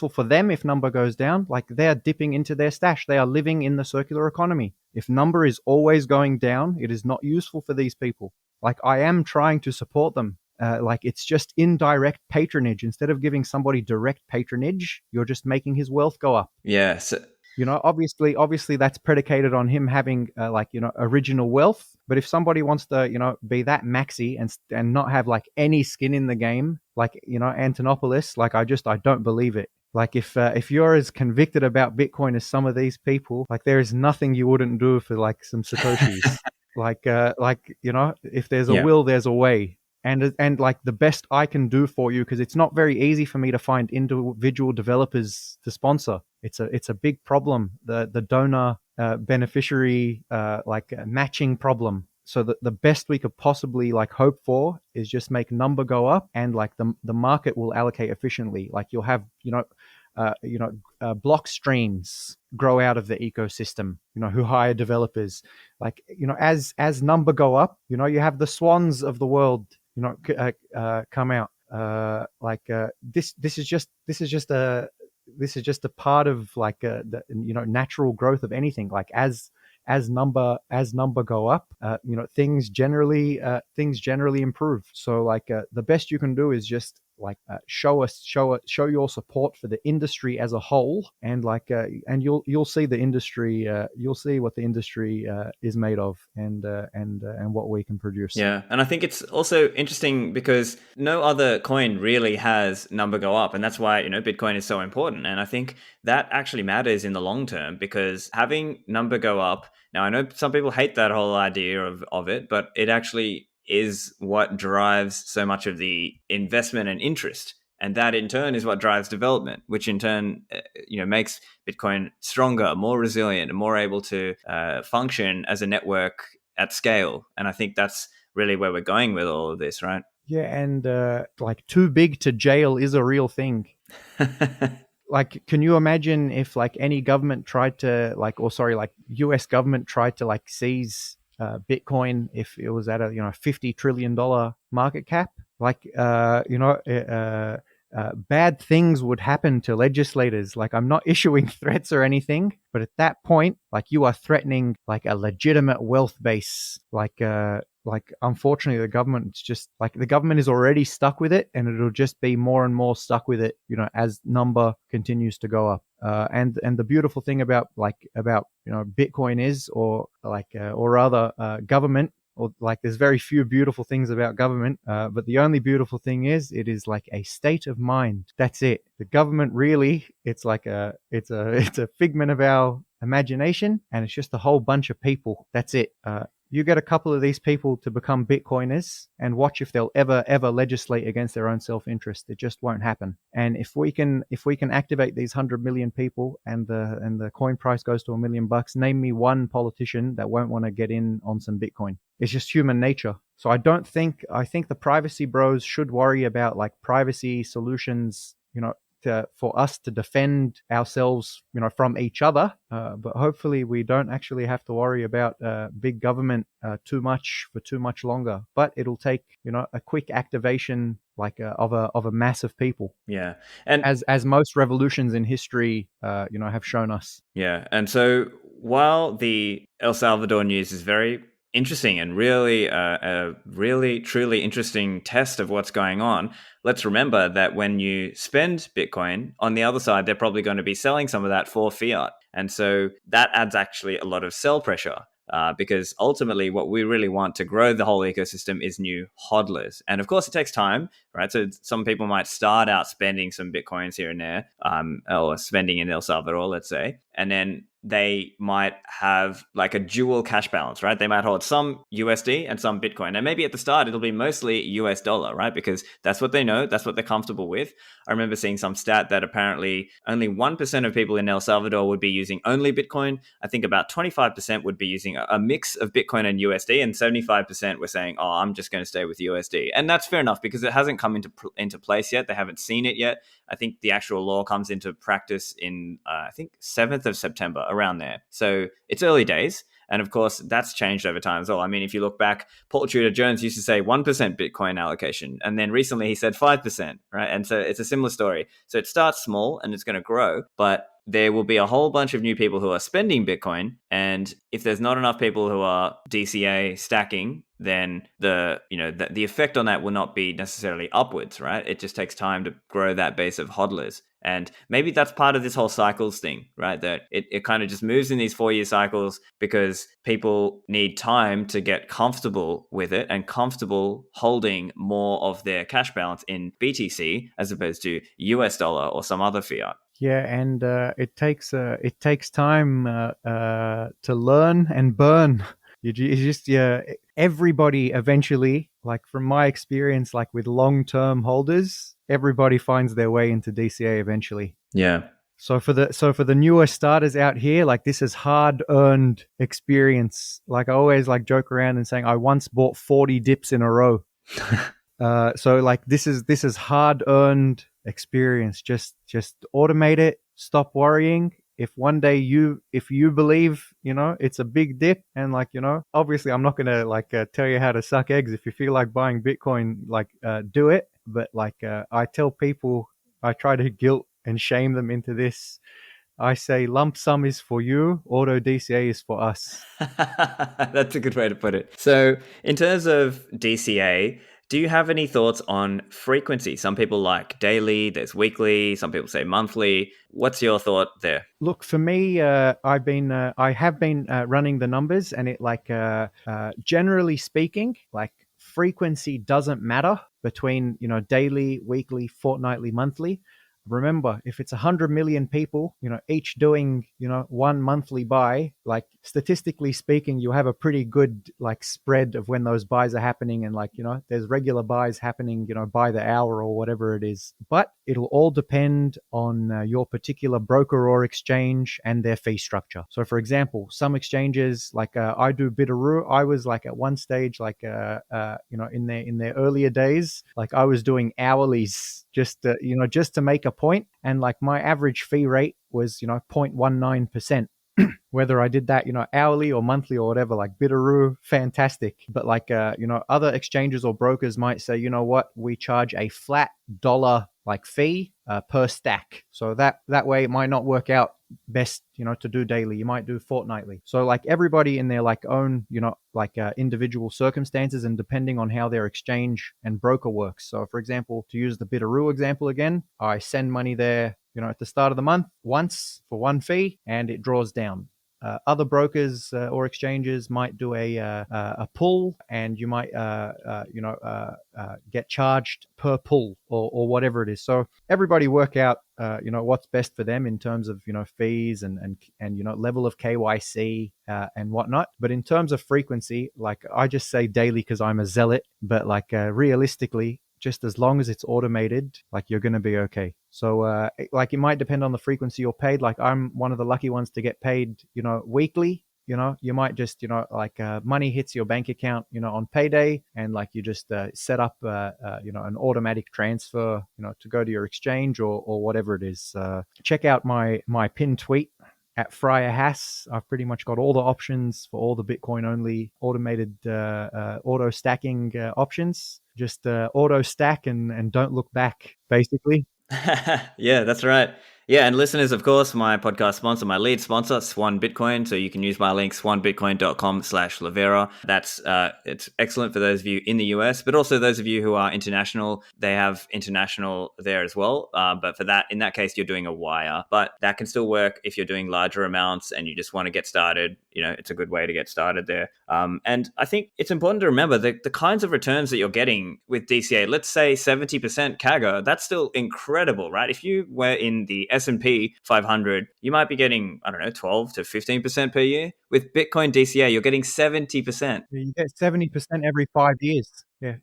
for them if number goes down. Like, they're dipping into their stash. They are living in the circular economy. If number is always going down, it is not useful for these people. Like, I am trying to support them. Like, it's just indirect patronage. Instead of giving somebody direct patronage, you're just making his wealth go up. Yeah. So, obviously that's predicated on him having original wealth. But if somebody wants to, be that maxi and not have like any skin in the game, like, Antonopoulos, like, I don't believe it. Like, if you're as convicted about Bitcoin as some of these people, like, there is nothing you wouldn't do for like some Satoshis. If there's a will, there's a way. And like, the best I can do for you, because it's not very easy for me to find individual developers to sponsor. It's a big problem, the donor beneficiary matching problem. So the best we could possibly like hope for is just make number go up, and like the market will allocate efficiently. Like, you'll have block streams grow out of the ecosystem, who hire developers. Like, as number go up, you have the swans of the world come out. This is just a part of like the natural growth of anything. Like, as number go up, things generally improve. So like, the best you can do is just show your support for the industry as a whole, and and you'll see the industry, you'll see what the industry is made of, and what we can produce. Yeah, and I think it's also interesting because no other coin really has number go up, and that's why, Bitcoin is so important. And I think that actually matters in the long term, because having number go up. Now, I know some people hate that whole idea of it, but it actually is what drives so much of the investment and interest. And that in turn is what drives development, which in turn, makes Bitcoin stronger, more resilient, and more able to function as a network at scale. And I think that's really where we're going with all of this, right? Yeah, and too big to jail is a real thing. Like, can you imagine if any government tried to US government tried to seize Bitcoin if it was at a $50 trillion market cap? Bad things would happen to legislators. I'm not issuing threats or anything, but at that point, you are threatening a legitimate wealth base. Unfortunately, the government is already stuck with it, and it'll just be more and more stuck with it, as number continues to go up. And the beautiful thing about Bitcoin is, or rather, government. Or there's very few beautiful things about government, but the only beautiful thing is it is a state of mind. That's it. The government really, it's a figment of our imagination, and it's just a whole bunch of people. That's it. You get a couple of these people to become Bitcoiners and watch if they'll ever legislate against their own self-interest. It just won't happen. And if we can activate these 100 million people, and the coin price goes to $1 million, name me one politician that won't want to get in on some Bitcoin. It's just human nature. So I think the privacy bros should worry about privacy solutions, for us to defend ourselves, from each other. But hopefully we don't actually have to worry about big government too much for too much longer. But it'll take, a quick activation of a mass of people. Yeah, and as most revolutions in history, have shown us. Yeah, and so while the El Salvador news is very interesting and really a really truly interesting test of what's going on, let's remember that when you spend Bitcoin, on the other side, they're probably going to be selling some of that for fiat. And so that adds actually a lot of sell pressure. Because ultimately what we really want to grow the whole ecosystem is new hodlers. And of course it takes time, right? So some people might start out spending some Bitcoins here and there, or spending in El Salvador, let's say, and then they might have a dual cash balance, right? They might hold some USD and some Bitcoin. And maybe at the start, it'll be mostly US dollar, right? Because that's what they know. That's what they're comfortable with. I remember seeing some stat that apparently only 1% of people in El Salvador would be using only Bitcoin. I think about 25% would be using a mix of Bitcoin and USD, and 75% were saying, oh, I'm just going to stay with USD. And that's fair enough because it hasn't come into place yet. They haven't seen it yet. I think the actual law comes into practice in, I think, 7th of September, around there. So it's early days. And of course, that's changed over time as well. I mean, if you look back, Paul Tudor Jones used to say 1% Bitcoin allocation. And then recently he said 5%, right? And so it's a similar story. So it starts small and it's going to grow, but there will be a whole bunch of new people who are spending Bitcoin. And if there's not enough people who are DCA stacking, then the effect on that will not be necessarily upwards, right? It just takes time to grow that base of hodlers. And maybe that's part of this whole cycles thing, right? That it kind of just moves in these 4-year cycles because people need time to get comfortable with it and comfortable holding more of their cash balance in BTC as opposed to US dollar or some other fiat. Yeah, and it takes time to learn and burn. Everybody eventually, from my experience, with long-term holders, everybody finds their way into DCA eventually. Yeah. So for the newer starters out here, this is hard-earned experience. I always joke around and saying I once bought 40 dips in a row. So this is hard-earned experience. Just automate it. Stop worrying. If one day if you believe, it's a big dip, and obviously I'm not gonna tell you how to suck eggs. If you feel like buying Bitcoin, do it. But I tell people, I try to guilt and shame them into this. I say lump sum is for you, auto DCA is for us. That's a good way to put it. So in terms of DCA, Do you have any thoughts on frequency? Some people like daily, there's weekly, some people say monthly. What's your thought there? Look, for me, I have been running the numbers, and it generally speaking, like frequency doesn't matter between daily, weekly, fortnightly, monthly. Remember, if it's 100 million people, each doing one monthly buy, like statistically speaking, you have a pretty good like spread of when those buys are happening, and there's regular buys happening by the hour or whatever it is. But it'll all depend on your particular broker or exchange and their fee structure. So, for example, some exchanges like I do Bitaroo. I was like at one stage, like in their earlier days, like I was doing hourlies just to make a point, and like my average fee rate was 0.19%. Whether I did that hourly or monthly or whatever, like Bitaroo, fantastic. But like other exchanges or brokers might say, you know what, we charge a flat dollar like fee per stack. So that way it might not work out best to do daily. You might do fortnightly. So like everybody in their like own individual circumstances, and depending on how their exchange and broker works. So for example, to use the Bitaroo example again, I send money there at the start of the month once for one fee, and it draws down. Other brokers or exchanges might do a pull, and you might get charged per pull or whatever it is. So everybody work out what's best for them in terms of fees and level of KYC and whatnot. But in terms of frequency, like I just say daily because I'm a zealot, but like realistically, just as long as it's automated, like you're going to be okay. So like it might depend on the frequency you're paid. Like I'm one of the lucky ones to get paid weekly. You might just money hits your bank account on payday, and like you just set up an automatic transfer to go to your exchange or whatever it is. Check out my pinned tweet at Friar Hass. I've pretty much got all the options for all the Bitcoin only automated auto stacking options. Just auto stack and don't look back, basically. Yeah, that's right. Yeah, and listeners, of course, my podcast sponsor, my lead sponsor, Swan Bitcoin. So you can use my link, swanbitcoin.com/Lavera. That's it's excellent for those of you in the US, but also those of you who are international. They have international there as well. But in that case, you're doing a wire. But that can still work if you're doing larger amounts and you just want to get started. It's a good way to get started there. And I think it's important to remember that the kinds of returns that you're getting with DCA, let's say 70% CAGR, that's still incredible, right? If you were in the S&P 500, you might be getting, 12 to 15% per year. With Bitcoin DCA, you're getting 70%. You get 70% every 5 years.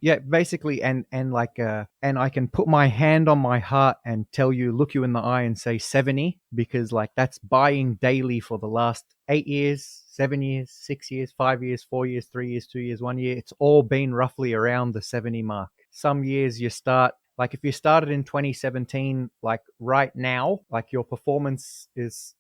Yeah, basically, and I can put my hand on my heart and look you in the eye and say 70, because like that's buying daily for the last 8 years, 7 years, 6 years, 5 years, 4 years, 3 years, 2 years, 1 year. It's all been roughly around the 70 mark. Some years you start, like if you started in 2017, like right now, like your performance is,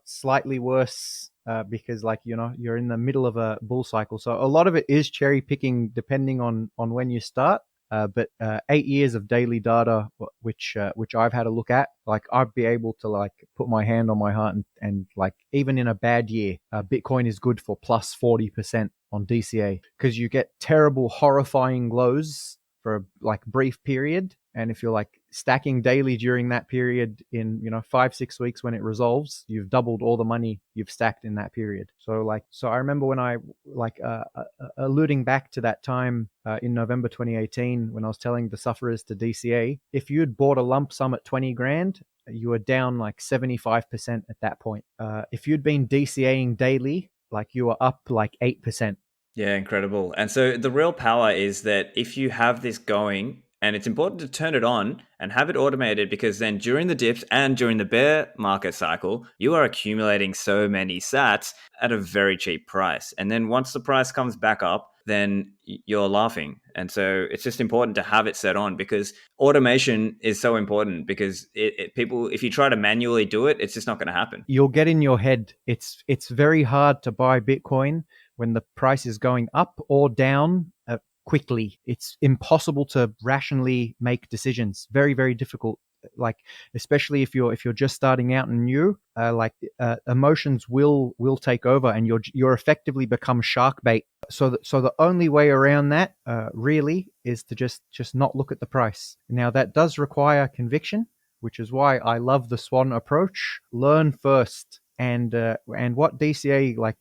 slightly worse because like, you're in the middle of a bull cycle. So a lot of it is cherry picking depending on when you start. But 8 years of daily data, which I've had a look at, like I'd be able to like put my hand on my heart and like even in a bad year, Bitcoin is good for plus 40% on DCA, because you get terrible, horrifying lows for a like brief period. And if you're like stacking daily during that period in 5-6 weeks, when it resolves, you've doubled all the money you've stacked in that period. So I remember when I alluding back to that time in November 2018, when I was telling the sufferers to DCA, if you'd bought a lump sum at 20 grand, you were down like 75% at that point. If you'd been DCAing daily, like you were up like 8%. Yeah, incredible. And so the real power is that if you have this going, and it's important to turn it on and have it automated, because then during the dips and during the bear market cycle, you are accumulating so many sats at a very cheap price. And then once the price comes back up, then you're laughing. And so it's just important to have it set on, because automation is so important, because people, if you try to manually do it, it's just not going to happen. You'll get in your head. It's very hard to buy Bitcoin when the price is going up or down quickly. It's impossible to rationally make decisions. Very, very difficult. like especially if you're just starting out and new, emotions will take over, and you're effectively become shark bait. So the only way around that really is to just not look at the price. Now that does require conviction, which is why I love the SWAN approach. Learn first. And what DCA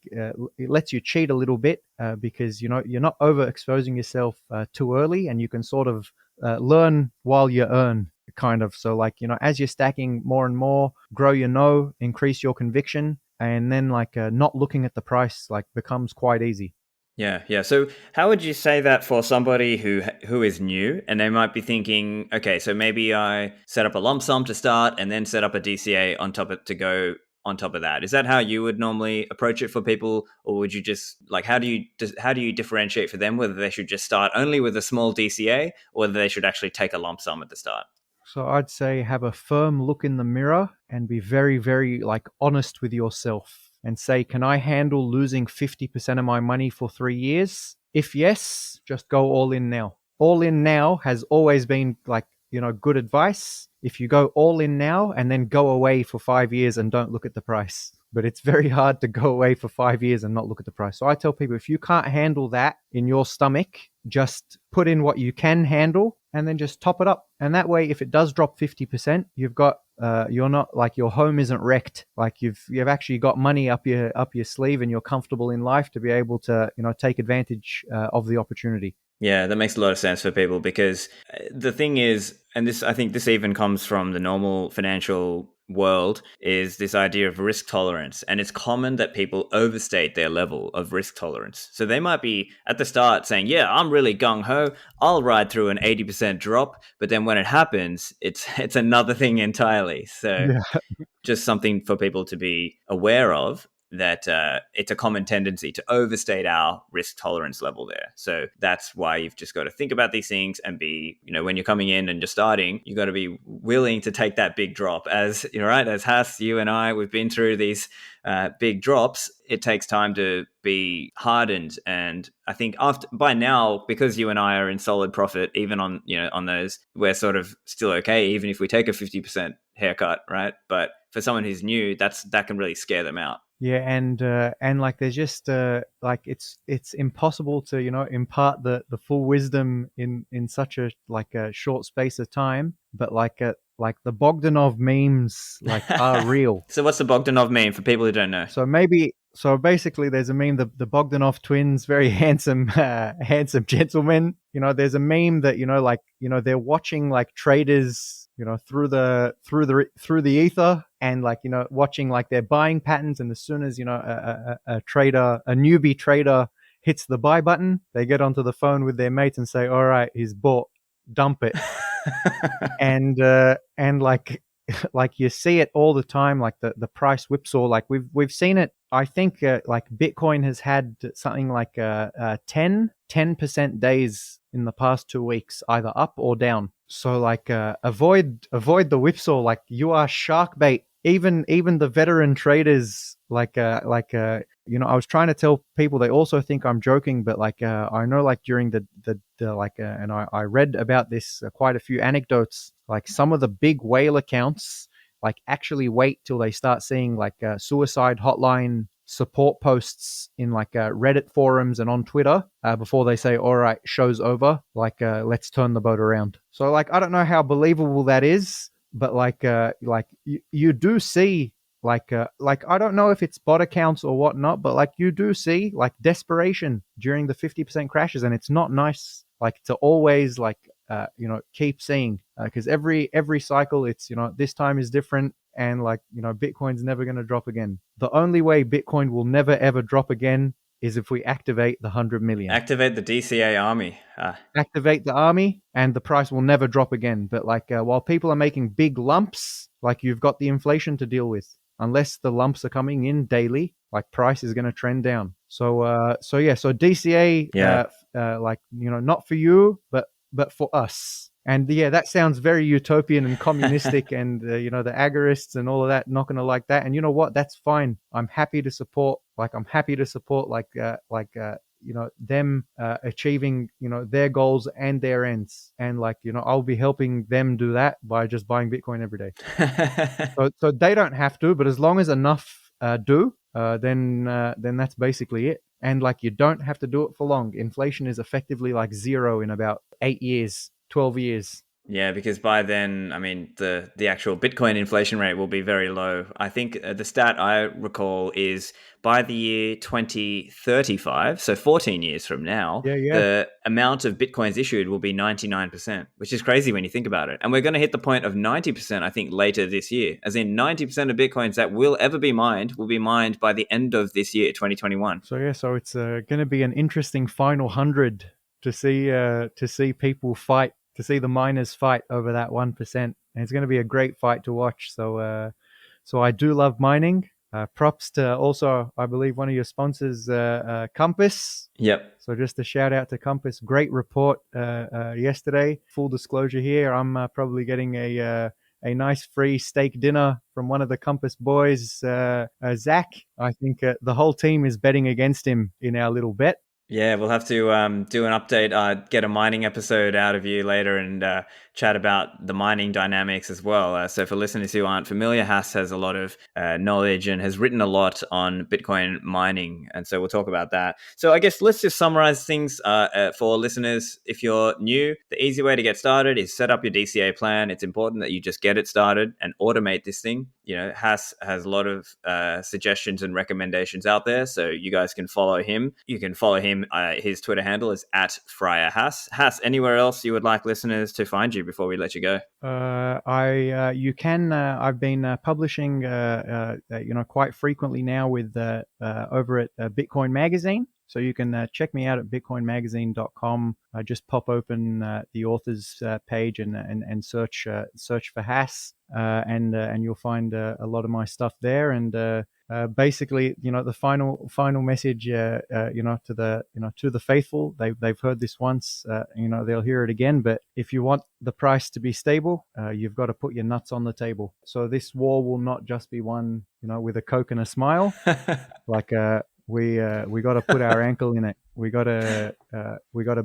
it lets you cheat a little bit because you're not overexposing yourself too early, and you can sort of learn while you earn, kind of. So as you're stacking more and more, grow your know, increase your conviction, and then not looking at the price becomes quite easy. Yeah. So how would you say that for somebody who is new, and they might be thinking, okay, so maybe I set up a lump sum to start and then set up a DCA to go on top of that? Is that how you would normally approach it for people, or would you just how do you differentiate for them whether they should just start only with a small DCA or whether they should actually take a lump sum at the start? So I'd say have a firm look in the mirror and be very, very honest with yourself and say, can I handle losing 50% of my money for 3 years? If yes, just go all in now. All in now has always been good advice. If you go all in now and then go away for 5 years and don't look at the price. But it's very hard to go away for 5 years and not look at the price. So I tell people, if you can't handle that in your stomach, just put in what you can handle and then just top it up. And that way, if it does drop 50%, you've got you're not your home isn't wrecked. You've actually got money up your sleeve, and you're comfortable in life to be able to take advantage of the opportunity. Yeah, that makes a lot of sense for people, because the thing is, and I think this even comes from the normal financial world, is this idea of risk tolerance. And it's common that people overstate their level of risk tolerance. So they might be at the start saying, yeah, I'm really gung-ho, I'll ride through an 80% drop. But then when it happens, it's another thing entirely. So just something for people to be aware of, that it's a common tendency to overstate our risk tolerance level there. So that's why you've just got to think about these things and be, when you're coming in and just starting, you got to be willing to take that big drop. As right, as Haas, you and I, we've been through these big drops. It takes time to be hardened, and I think by now, because you and I are in solid profit, even on on those, we're sort of still okay, even if we take a 50% haircut, right? But for someone who's new, that can really scare them out. Yeah, and there's just it's impossible to impart the full wisdom in such a a short space of time. But the Bogdanov memes are real. So what's the Bogdanov meme for people who don't know? So basically, there's a meme, the Bogdanov twins, very handsome gentlemen. There's a meme that they're watching traders through the ether, and watching their buying patterns, and as soon as a newbie trader hits the buy button, they get onto the phone with their mates and say, all right, he's bought, dump it. and you see it all the time, the price whipsaw. We've seen it. I think Bitcoin has had something 10% days in the past 2 weeks, either up or down. So avoid the whipsaw. You are shark bait. Even the veteran traders, I was trying to tell people, they also think I'm joking, but I know during and I read about this, quite a few anecdotes, some of the big whale accounts actually wait till they start seeing suicide hotline support posts in Reddit forums and on Twitter before they say, all right, show's over, let's turn the boat around. So I don't know how believable that is, but you do see I don't know if it's bot accounts or whatnot, but you do see desperation during the 50% crashes, and it's not nice to always keep seeing, because every cycle it's this time is different, and Bitcoin's never going to drop again. The only way Bitcoin will never ever drop again is if we activate the 100 million. Activate the DCA Army. Activate the army, and the price will never drop again. But while people are making big lumps, you've got the inflation to deal with. Unless the lumps are coming in daily, price is going to trend down. So DCA, not for you, but for us. And that sounds very utopian and communistic, and the agorists and all of that not going to like that. And you know what? That's fine. I'm happy to support. them achieving their goals and their ends, and I'll be helping them do that by just buying Bitcoin every day. So they don't have to, but as long as enough do, then that's basically it. And you don't have to do it for long. Inflation is effectively zero in about 8 years, 12 years. Yeah, because by then, I mean, the actual Bitcoin inflation rate will be very low. I think the stat I recall is by the year 2035, so 14 years from now, the amount of Bitcoins issued will be 99%, which is crazy when you think about it. And we're going to hit the point of 90%, I think, later this year. As in 90% of Bitcoins that will ever be mined will be mined by the end of this year, 2021. So it's going to be an interesting final 100 to see people fight, to see the miners fight over that 1%. And it's going to be a great fight to watch. So I do love mining. Props to also, I believe, one of your sponsors, Compass. Yep. So just a shout out to Compass. Great report yesterday. Full disclosure here, I'm probably getting a nice free steak dinner from one of the Compass boys, Zach. I think the whole team is betting against him in our little bet. Yeah, we'll have to do an update, get a mining episode out of you later and chat about the mining dynamics as well. So for listeners who aren't familiar, Hass has a lot of knowledge and has written a lot on Bitcoin mining. And so we'll talk about that. So I guess let's just summarize things for listeners. If you're new, the easy way to get started is set up your DCA plan. It's important that you just get it started and automate this thing. Hass has a lot of suggestions and recommendations out there. So you guys can follow him. You can follow him. His Twitter handle is @FriarHass. Hass, anywhere else you would like listeners to find you before we let you go? You can. I've been publishing, quite frequently now with over at Bitcoin Magazine. So you can check me out at bitcoinmagazine.com. Just pop open the authors page and search for Hass, and you'll find a lot of my stuff there. And basically, the final message, to the faithful, they've heard this once, they'll hear it again. But if you want the price to be stable, you've got to put your nuts on the table. So this war will not just be won, with a Coke and a smile. We got to put our ankle in it. We got to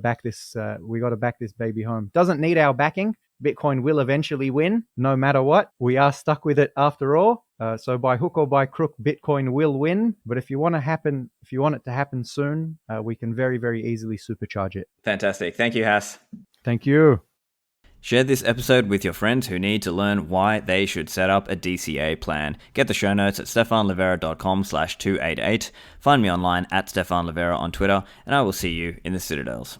back this. We got to back this baby home. Doesn't need our backing. Bitcoin will eventually win, no matter what. We are stuck with it after all. So by hook or by crook, Bitcoin will win. But if you want it to happen soon, we can very, very easily supercharge it. Fantastic. Thank you, Hass. Thank you. Share this episode with your friends who need to learn why they should set up a DCA plan. Get the show notes at stefanlivera.com/288. Find me online at Stefan Livera on Twitter, and I will see you in the Citadels.